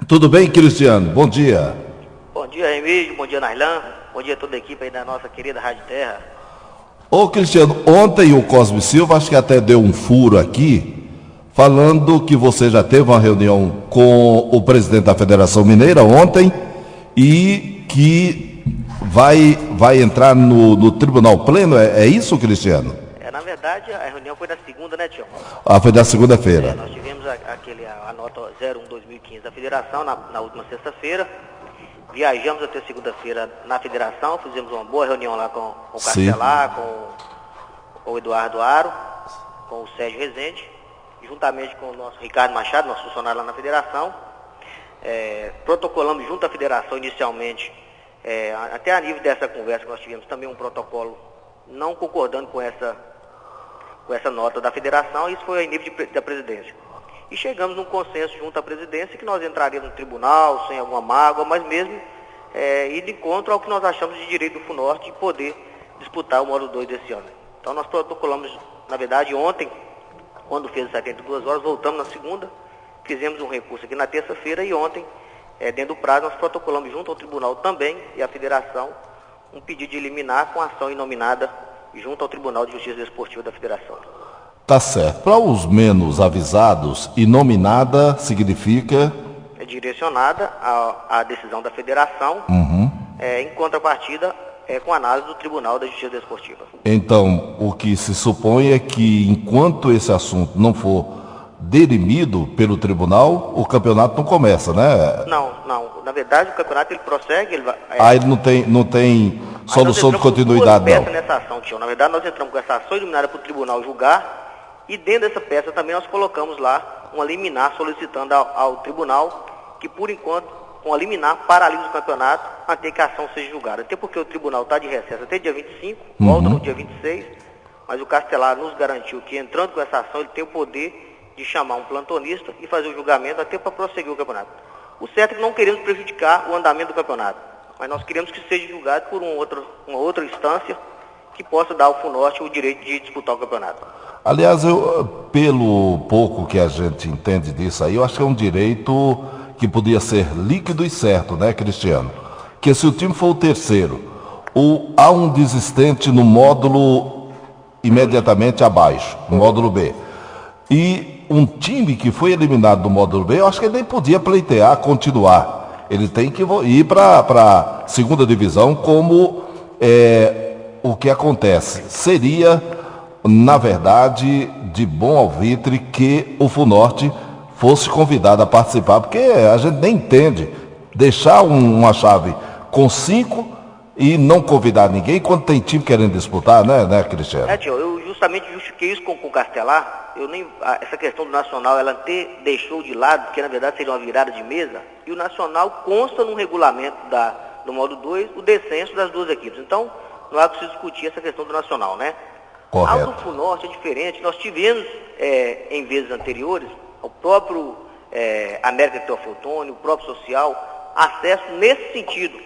Tudo bem, Cristiano? Bom dia. Bom dia, Remígio. Bom dia, Nailã. Bom dia a toda a equipe aí da nossa querida Rádio Terra. Ô, Cristiano, ontem o Cosme Silva, acho que até deu um furo aqui, falando que você já teve uma reunião com o presidente da Federação Mineira ontem e que vai entrar no Tribunal Pleno. É isso, Cristiano? Na verdade, a reunião foi na segunda, né, Tião? Ah, foi na segunda-feira. Nós tivemos a nota 01/2015 da Federação na última sexta-feira. Viajamos até segunda-feira na Federação, fizemos uma boa reunião lá com o Castelar, com o Eduardo Aro, com o Sérgio Rezende, juntamente com o nosso Ricardo Machado, nosso funcionário lá na Federação. Protocolamos junto à Federação inicialmente, até a nível dessa conversa que nós tivemos também um protocolo não concordando com essa nota da Federação, isso foi a nível da presidência. E chegamos num consenso junto à presidência que nós entraríamos no tribunal sem alguma mágoa, mas mesmo ir de encontro ao que nós achamos de direito do FUNORTE de poder disputar o módulo 2 desse ano. Então nós protocolamos, na verdade, ontem, quando fez as 72 horas, voltamos na segunda, fizemos um recurso aqui na terça-feira e ontem, dentro do prazo, nós protocolamos junto ao tribunal também e à federação um pedido de liminar com ação inominada junto ao Tribunal de Justiça Desportiva da Federação. Tá certo. Para os menos avisados, inominada significa? É direcionada à decisão da Federação, em contrapartida com análise do Tribunal da Justiça Desportiva. Então, o que se supõe é que enquanto esse assunto não for dirimido pelo tribunal, o campeonato não começa, né? Não. Na verdade, o campeonato ele prossegue. Ele não tem solução de continuidade, não. Nessa ação, Tio. Na verdade, nós entramos com essa ação iluminada para o tribunal julgar e dentro dessa peça também nós colocamos lá uma liminar solicitando ao tribunal que, por enquanto, uma liminar paralisa o campeonato até que a ação seja julgada. Até porque o tribunal está de recesso até dia 25, volta no dia 26, mas o Castelar nos garantiu que, entrando com essa ação, ele tem o poder de chamar um plantonista e fazer o julgamento até para prosseguir o campeonato. O certo é que não queremos prejudicar o andamento do campeonato, mas nós queremos que seja julgado por uma outra instância que possa dar ao FUNORTE o direito de disputar o campeonato. Aliás, pelo pouco que a gente entende disso aí, eu acho que é um direito que podia ser líquido e certo, né, Cristiano? Que se o time for o terceiro, ou há um desistente no módulo imediatamente abaixo, no módulo B, e um time que foi eliminado do módulo B, eu acho que ele nem podia pleitear, continuar. Ele tem que ir para a segunda divisão, como o que acontece. Seria, na verdade, de bom alvitre que o FUNORTE fosse convidado a participar, porque a gente nem entende deixar uma chave com 5 e não convidar ninguém quando tem time querendo disputar, né, Cristiano? Tio, eu justamente justifiquei isso com o Castelar. Essa questão do Nacional, ela deixou de lado, porque na verdade seria uma virada de mesa, e o Nacional consta no regulamento do módulo 2 o descenso das duas equipes. Então, não há que se discutir essa questão do Nacional, né? Correto. Ao do FUNORTE é diferente. Nós tivemos, em vezes anteriores, o próprio América Teófilo Otoni, o próprio Social, acesso nesse sentido.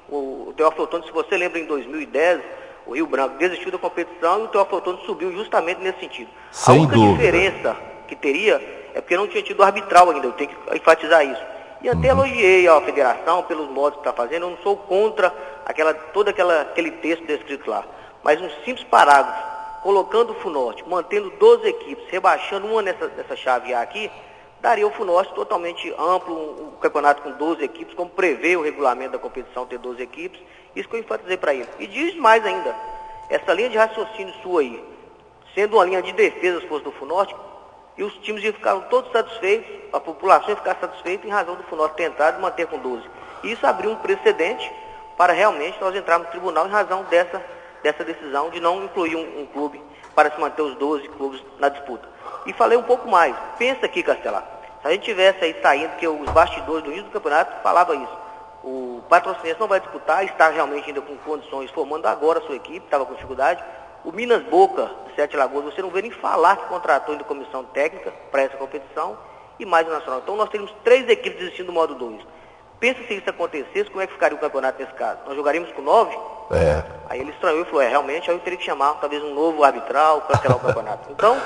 O Teófilo Otoni, se você lembra, em 2010, o Rio Branco desistiu da competição e o Teófilo Otoni subiu justamente nesse sentido. Sem a única dúvida. Diferença que teria é porque não tinha tido arbitral ainda, eu tenho que enfatizar isso. E até elogiei a federação pelos modos que está fazendo, eu não sou contra aquele texto descrito lá. Mas um simples parágrafo, colocando o FUNORTE, mantendo 12 equipes, rebaixando uma nessa chave A aqui, daria ao FUNORTE totalmente amplo, um campeonato com 12 equipes, como prevê o regulamento da competição ter 12 equipes, isso que eu enfatizei para ele. E diz mais ainda, essa linha de raciocínio sua aí, sendo uma linha de defesa das forças do FUNORTE, e os times iam ficar todos satisfeitos, a população ia ficar satisfeita em razão do FUNORTE ter entrado e manter com 12. E isso abriu um precedente para realmente nós entrarmos no tribunal em razão dessa decisão de não incluir um clube para se manter os 12 clubes na disputa. E falei um pouco mais. Pensa aqui, Castelar, se a gente tivesse aí saindo, porque os bastidores do início do campeonato falavam isso. O Patrocinense não vai disputar, está realmente ainda com condições, formando agora a sua equipe, estava com dificuldade. O Minas Boca, de Sete Lagoas, você não vê nem falar que contratou ainda comissão técnica para essa competição e mais o Nacional. Então nós teríamos 3 equipes desistindo do modo 2. Pensa se isso acontecesse, como é que ficaria o campeonato nesse caso? Nós jogaríamos com 9? Aí ele estranhou e falou, realmente, aí eu teria que chamar talvez um novo arbitral para cancelar o campeonato. Então,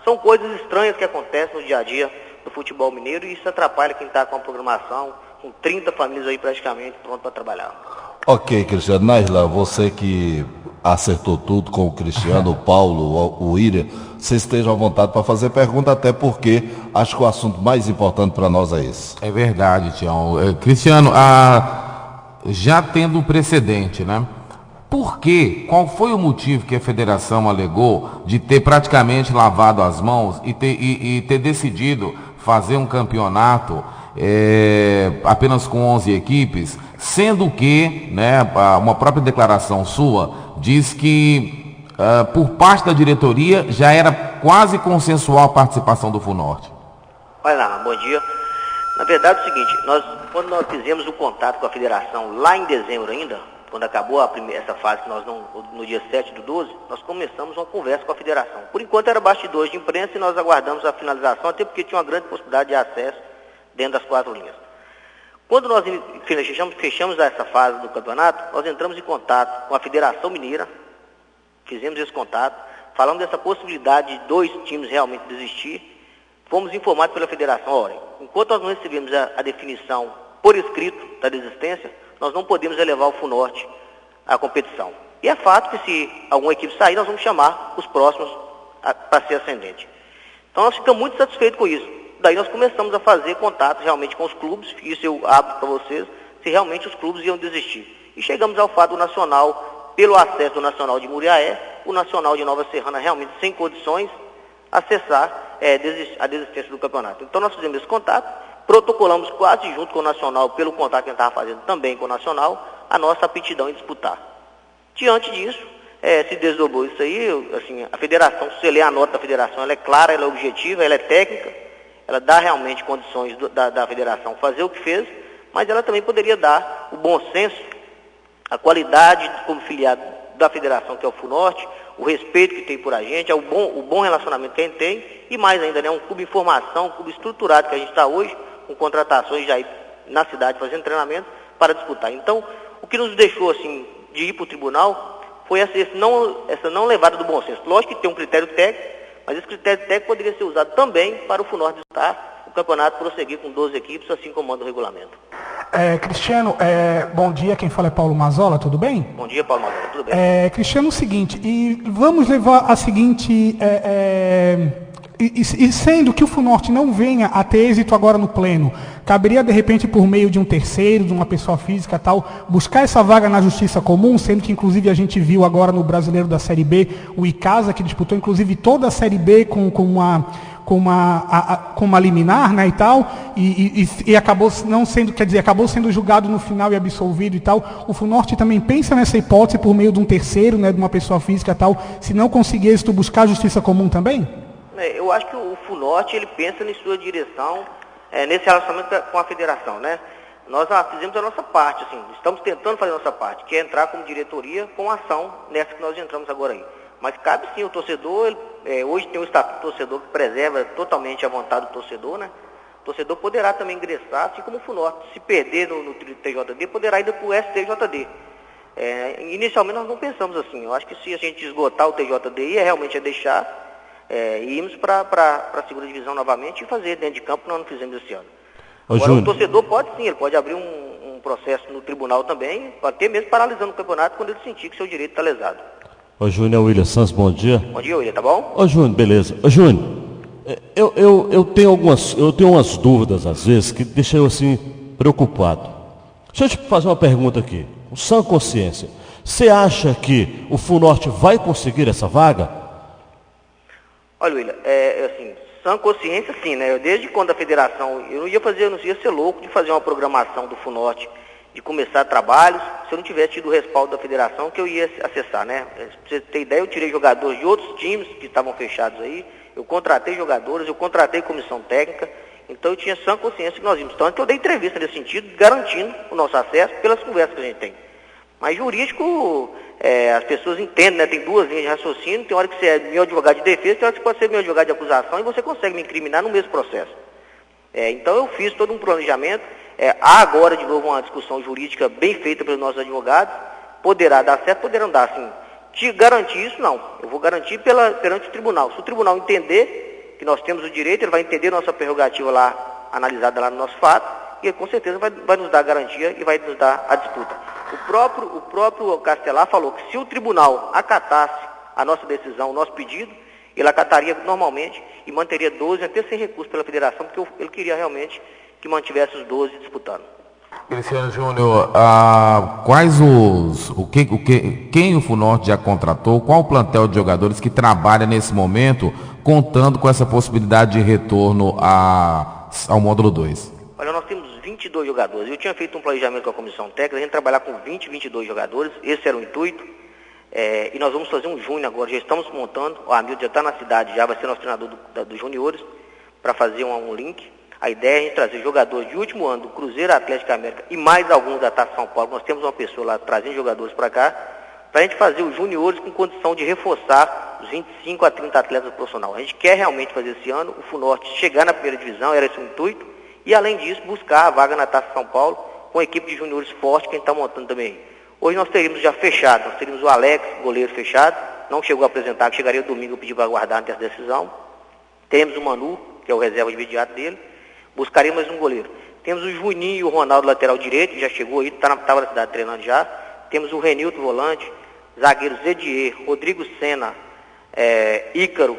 são coisas estranhas que acontecem no dia a dia do futebol mineiro e isso atrapalha quem está com a programação, com 30 famílias aí praticamente pronto para trabalhar. Ok, Cristiano. Naila, você que acertou tudo com o Cristiano, o Paulo, o William, você esteja à vontade para fazer pergunta, até porque acho que o assunto mais importante para nós é esse. É verdade, Tião. Cristiano, já tendo precedente, né? Por quê? Qual foi o motivo que a federação alegou de ter praticamente lavado as mãos e ter decidido fazer um campeonato apenas com 11 equipes, sendo que, né, uma própria declaração sua diz que por parte da diretoria já era quase consensual a participação do FUNORTE? Olha lá, bom dia. Na verdade é o seguinte, quando nós fizemos o contato com a federação lá em dezembro ainda, quando acabou essa fase que no dia 7/12, nós começamos uma conversa com a federação. Por enquanto era bastidores de imprensa e nós aguardamos a finalização, até porque tinha uma grande possibilidade de acesso dentro das 4 linhas. Quando nós fechamos essa fase do campeonato, nós entramos em contato com a Federação Mineira, fizemos esse contato, falamos dessa possibilidade de 2 times realmente desistir, fomos informados pela federação, olha, enquanto nós não recebemos a definição por escrito da desistência, nós não podemos elevar o FUNORTE à competição. E é fato que se alguma equipe sair, nós vamos chamar os próximos para ser ascendente. Então nós ficamos muito satisfeitos com isso. Daí nós começamos a fazer contato realmente com os clubes, isso eu abro para vocês, se realmente os clubes iam desistir. E chegamos ao fato do Nacional, pelo acesso do Nacional de Muriaé, o Nacional de Nova Serrana realmente sem condições, acessar a desistência do campeonato. Então nós fizemos esse contato, protocolamos quase junto com o Nacional, pelo contato que a gente estava fazendo também com o Nacional, a nossa aptidão em disputar. Diante disso, se desdobrou isso aí, assim, a federação, se você ler a nota da federação, ela é clara, ela é objetiva, ela é técnica, ela dá realmente condições da federação fazer o que fez, mas ela também poderia dar o bom senso, a qualidade como filiado da federação, que é o FUNORTE, o respeito que tem por a gente, o bom relacionamento que a gente tem, e mais ainda, né, um clube em formação, um clube estruturado que a gente está hoje, com contratações já aí na cidade fazendo treinamento para disputar. Então, o que nos deixou assim de ir para o tribunal foi essa não levada do bom senso. Lógico que tem um critério técnico, mas esse critério técnico poderia ser usado também para o FUNORTE disputar o campeonato, prosseguir com 12 equipes, assim como manda o regulamento. Cristiano, bom dia, quem fala é Paulo Mazola, tudo bem? Bom dia, Paulo Mazola, tudo bem? Cristiano, o seguinte, e vamos levar a seguinte... E sendo que o FUNORTE não venha a ter êxito agora no pleno, caberia de repente por meio de um terceiro, de uma pessoa física tal, buscar essa vaga na justiça comum, sendo que inclusive a gente viu agora no Brasileiro da Série B, o Icasa, que disputou inclusive toda a Série B com uma liminar, né, e tal, e acabou não sendo, quer dizer, acabou sendo julgado no final e absolvido e tal. O FUNORTE também pensa nessa hipótese por meio de um terceiro, né, de uma pessoa física e tal, se não conseguir êxito, buscar a justiça comum também? Eu acho que o FUNORTE, ele pensa em sua direção, nesse relacionamento com a federação, né? Nós fizemos a nossa parte, assim, estamos tentando fazer a nossa parte, que é entrar como diretoria com ação nessa que nós entramos agora aí. Mas cabe sim o torcedor, hoje tem o estatuto do torcedor que preserva totalmente a vontade do torcedor, né? O torcedor poderá também ingressar, assim como o FUNORTE, se perder no TJD, poderá ir para o STJD. Inicialmente nós não pensamos assim, eu acho que se a gente esgotar o TJD, realmente deixar... irmos para a segunda divisão novamente e fazer dentro de campo, nós não fizemos esse ano. Agora, o torcedor pode sim, ele pode abrir um processo no tribunal também, até mesmo paralisando o campeonato quando ele sentir que seu direito está lesado. Ô Júnior, William Santos, bom dia. Bom dia, William, tá bom? Ô Júnior, beleza. Ô Júnior, eu tenho umas dúvidas às vezes que deixam eu assim preocupado. Deixa eu te fazer uma pergunta aqui, com sã consciência. Você acha que o FUNORTE vai conseguir essa vaga? Olha, William, assim, sã consciência sim, né? Desde quando a federação, eu não ia ser louco de fazer uma programação do FUNORTE, de começar trabalhos, se eu não tivesse tido o respaldo da federação, que eu ia acessar, né? Pra você ter ideia, eu tirei jogadores de outros times que estavam fechados aí, eu contratei jogadores, eu contratei comissão técnica, então eu tinha sã consciência que nós íamos. Tanto que eu dei entrevista nesse sentido, garantindo o nosso acesso pelas conversas que a gente tem. Mas jurídico, as pessoas entendem, né? Tem 2 linhas de raciocínio, tem hora que você é meu advogado de defesa, tem hora que você pode ser meu advogado de acusação e você consegue me incriminar no mesmo processo. Então eu fiz todo um planejamento, há agora de novo uma discussão jurídica bem feita pelos nossos advogados, poderá dar certo, poderá não dar, assim, te garantir isso não, eu vou garantir perante o tribunal. Se o tribunal entender que nós temos o direito, ele vai entender nossa prerrogativa lá, analisada lá no nosso fato, e com certeza vai nos dar garantia e vai nos dar a disputa. O próprio Castelar falou que se o tribunal acatasse a nossa decisão, o nosso pedido, ele acataria normalmente e manteria 12 até sem recurso pela federação, porque ele queria realmente que mantivesse os 12 disputando. Cristiano Júnior, quem o Funorte já contratou, qual o plantel de jogadores que trabalha nesse momento, contando com essa possibilidade de retorno ao módulo 2? Olha, nós temos 22 jogadores. Eu tinha feito um planejamento com a comissão técnica, a gente trabalhar com 22 jogadores, esse era o intuito, e nós vamos fazer um júnior agora, já estamos montando, o Hamilton já está na cidade, já vai ser nosso treinador dos juniores, para fazer um link. A ideia é a gente trazer jogadores de último ano do Cruzeiro, Atlético América e mais alguns da Taça São Paulo. Nós temos uma pessoa lá trazendo jogadores para cá, para a gente fazer os juniores com condição de reforçar os 25 a 30 atletas profissionais. A gente quer realmente fazer esse ano o Funorte chegar na primeira divisão, era esse o intuito, e além disso buscar a vaga na Taça São Paulo com a equipe de juniores forte que a gente está montando também. Hoje nós teríamos já fechado, nós teríamos o Alex, goleiro fechado, não chegou a apresentar, que chegaria domingo, eu pedi para aguardar antes da decisão. Temos o Manu, que é o reserva imediato dele. Buscaria mais um goleiro. Temos o Juninho e o Ronaldo, lateral direito, que já chegou aí, estava na cidade treinando já. Temos o Renilton, volante, zagueiro Zedier, Rodrigo Senna, Ícaro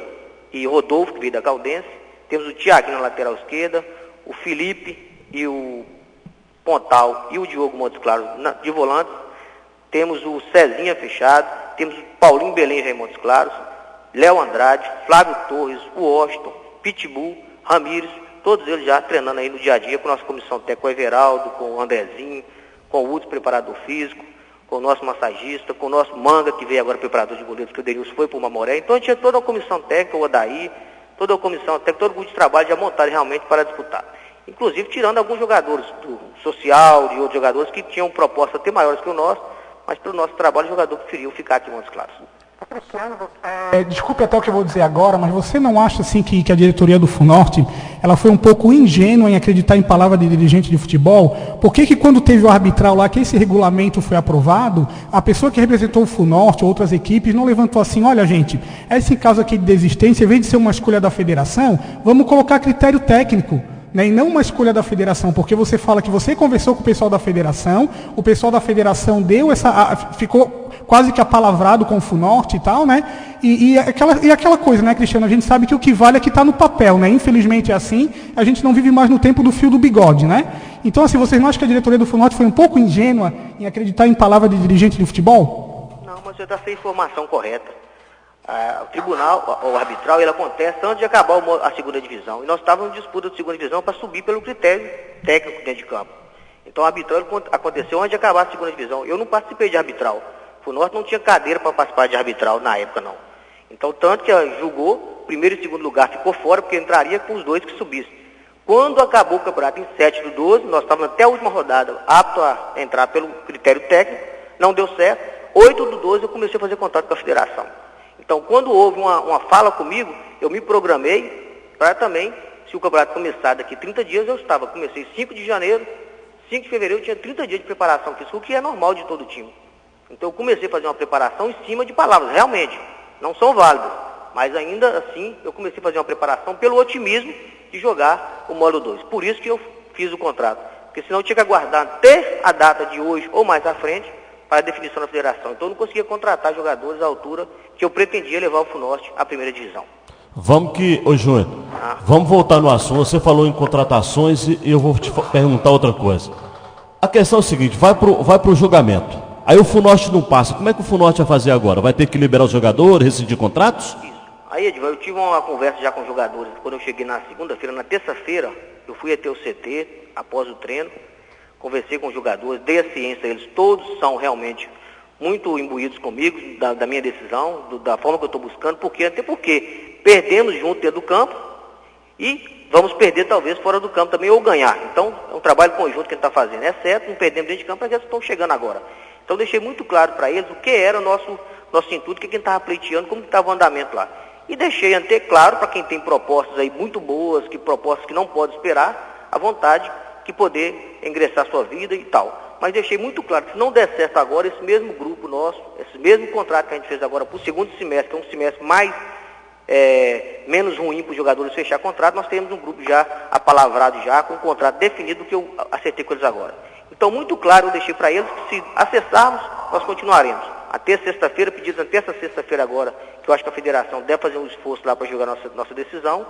e Rodolfo, que veio da Caldense. Temos o Thiaguinho na lateral esquerda, o Felipe e o Pontal e o Diogo Montes Claros de volantes. Temos o Cezinha fechado, temos o Paulinho Belém já em Montes Claros, Léo Andrade, Flávio Torres, o Washington, Pitbull, Ramires, todos eles já treinando aí no dia a dia com a nossa comissão técnica, com o Everaldo, com o Andrezinho, com o Uds, preparador físico, com o nosso massagista, com o nosso Manga, que veio agora preparador de goleiros, que o Denilson foi para o Mamoré. Então a gente tinha toda a comissão técnica, o Odaí, toda a comissão técnica, todo o grupo de trabalho já montado realmente para disputar. Inclusive tirando alguns jogadores do social, de outros jogadores que tinham propostas até maiores que o nosso, mas pelo nosso trabalho o jogador preferiu ficar aqui em Montes Claros. Cristiano, desculpe até o que eu vou dizer agora, mas você não acha assim que a diretoria do Funorte ela foi um pouco ingênua em acreditar em palavra de dirigente de futebol? Por que quando teve o arbitral lá, que esse regulamento foi aprovado, a pessoa que representou o Funorte, outras equipes, não levantou assim, olha gente, esse caso aqui de desistência, em vez de ser uma escolha da federação, vamos colocar critério técnico, né, e não uma escolha da federação, porque você fala que você conversou com o pessoal da federação deu ficou quase que apalavrado com o Funorte e tal, né? E aquela coisa, né, Cristiano? A gente sabe que o que vale é que está no papel, né? Infelizmente é assim, a gente não vive mais no tempo do fio do bigode, né? Então, assim, vocês não acham que a diretoria do Funorte foi um pouco ingênua em acreditar em palavra de dirigente de futebol? Não, mas você está sem informação correta. O tribunal, o arbitral, ele acontece antes de acabar a segunda divisão. E nós estávamos em disputa de segunda divisão para subir pelo critério técnico dentro de campo. Então, o arbitral aconteceu antes de acabar a segunda divisão. Eu não participei de arbitral. O Funorte não tinha cadeira para participar de arbitral na época, não. Então, tanto que julgou, primeiro e segundo lugar ficou fora, porque entraria com os dois que subissem. Quando acabou o campeonato em 7/12, nós estávamos até a última rodada apto a entrar pelo critério técnico, não deu certo. 8/12 eu comecei a fazer contato com a federação. Então, quando houve uma fala comigo, eu me programei para também, se o campeonato começar daqui 30 dias, eu estava. Comecei 5 de janeiro, 5 de fevereiro, eu tinha 30 dias de preparação física, o que é normal de todo time. Então, eu comecei a fazer uma preparação em cima de palavras, realmente, não são válidas. Mas ainda assim, eu comecei a fazer uma preparação pelo otimismo de jogar o módulo 2. Por isso que eu fiz o contrato. Porque senão eu tinha que aguardar até a data de hoje ou mais à frente para a definição da federação. Então eu não conseguia contratar jogadores à altura que eu pretendia levar o Funorte à primeira divisão. Júnior, vamos voltar no assunto. Você falou em contratações e eu vou te perguntar outra coisa. A questão é o seguinte, vai pro julgamento. Aí o Funorte não passa. Como é que o Funorte vai fazer agora? Vai ter que liberar os jogadores, rescindir contratos? Isso. Aí, Edivaldo, eu tive uma conversa já com os jogadores. Quando eu cheguei na segunda-feira, na terça-feira, eu fui até o CT, após o treino, conversei com os jogadores, dei a ciência a eles, todos são realmente muito imbuídos comigo, da minha decisão, da forma que eu estou buscando, até porque perdemos junto dentro do campo e vamos perder talvez fora do campo também, ou ganhar. Então, é um trabalho conjunto que a gente está fazendo. É certo, não perdemos dentro de campo, mas eles estão chegando agora. Então, deixei muito claro para eles o que era o nosso intuito, o que a gente estava pleiteando, como estava o andamento lá. E deixei até claro para quem tem propostas aí muito boas, propostas que não pode esperar, à vontade, que poder ingressar sua vida e tal. Mas deixei muito claro que se não der certo agora, esse mesmo grupo nosso, esse mesmo contrato que a gente fez agora para o segundo semestre, que é um semestre mais menos ruim para os jogadores fechar contrato, nós temos um grupo já apalavrado, já com um contrato definido que eu acertei com eles agora. Então, muito claro, eu deixei para eles que se acessarmos, nós continuaremos. Até sexta-feira, pedido até essa sexta-feira agora, que eu acho que a federação deve fazer um esforço lá para jogar nossa decisão.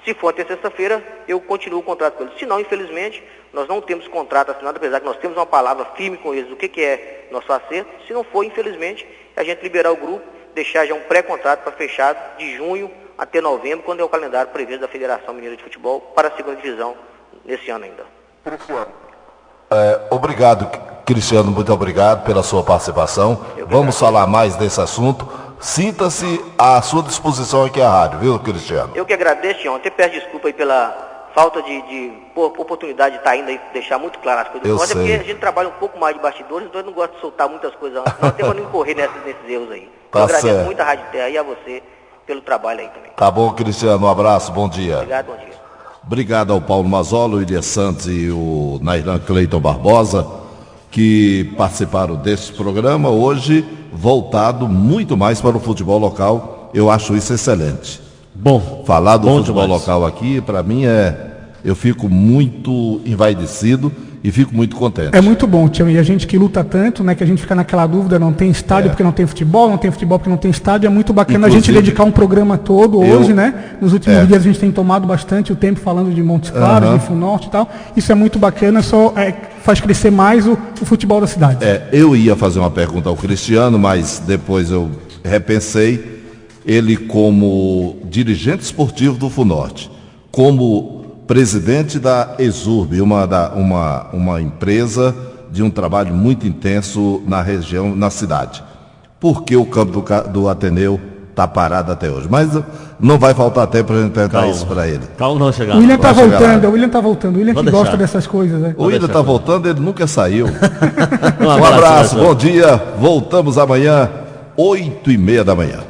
Se for até sexta-feira, eu continuo o contrato com eles. Se não, infelizmente, nós não temos contrato assinado, apesar que nós temos uma palavra firme com eles do que é nosso acerto. Se não for, infelizmente, a gente liberar o grupo, deixar já um pré-contrato para fechado de junho até novembro, quando é o calendário previsto da Federação Mineira de Futebol para a segunda divisão nesse ano ainda. Obrigado, Cristiano, muito obrigado pela sua participação. Vamos falar mais desse assunto. Sinta-se à sua disposição aqui à rádio, viu, Cristiano? Eu que agradeço, Tião. Até peço desculpa aí pela falta de oportunidade de estar indo aí, deixar muito claro as coisas. É porque a gente trabalha um pouco mais de bastidores, então eu não gosto de soltar muitas coisas antes, não temos nem correr nesses erros aí. Tá, eu agradeço certo. muito a Rádio Terra e a você pelo trabalho aí também. Tá bom, Cristiano, um abraço, bom dia. Obrigado, bom dia. Obrigado ao Paulo Mazola, o Iria Santos e o Nailan Cleiton Barbosa, que participaram desse programa, hoje voltado muito mais para o futebol local. Eu acho isso excelente. Bom. Falar do bom futebol demais. local aqui, para mim, eu fico muito envaidecido e fico muito contente. É muito bom, Tião, e a gente que luta tanto, né, que a gente fica naquela dúvida, não tem estádio porque não tem futebol porque não tem estádio, é muito bacana a gente dedicar um programa todo hoje, né? Nos últimos dias a gente tem tomado bastante o tempo falando de Montes Claros, de Funorte e tal. Isso é muito bacana, faz crescer mais o futebol da cidade. Eu ia fazer uma pergunta ao Cristiano, mas depois eu repensei. Ele, como dirigente esportivo do Funorte, como presidente da Exurb, uma empresa de um trabalho muito intenso na região, na cidade. Por que o campo do Ateneu está parado até hoje? Mas não vai faltar tempo para a gente perguntar isso para ele. Calma, não chegar. O William está voltando, o William que gosta dessas coisas. Né? O William está voltando, ele nunca saiu. Um abraço, bom dia, voltamos amanhã, 8h30 da manhã.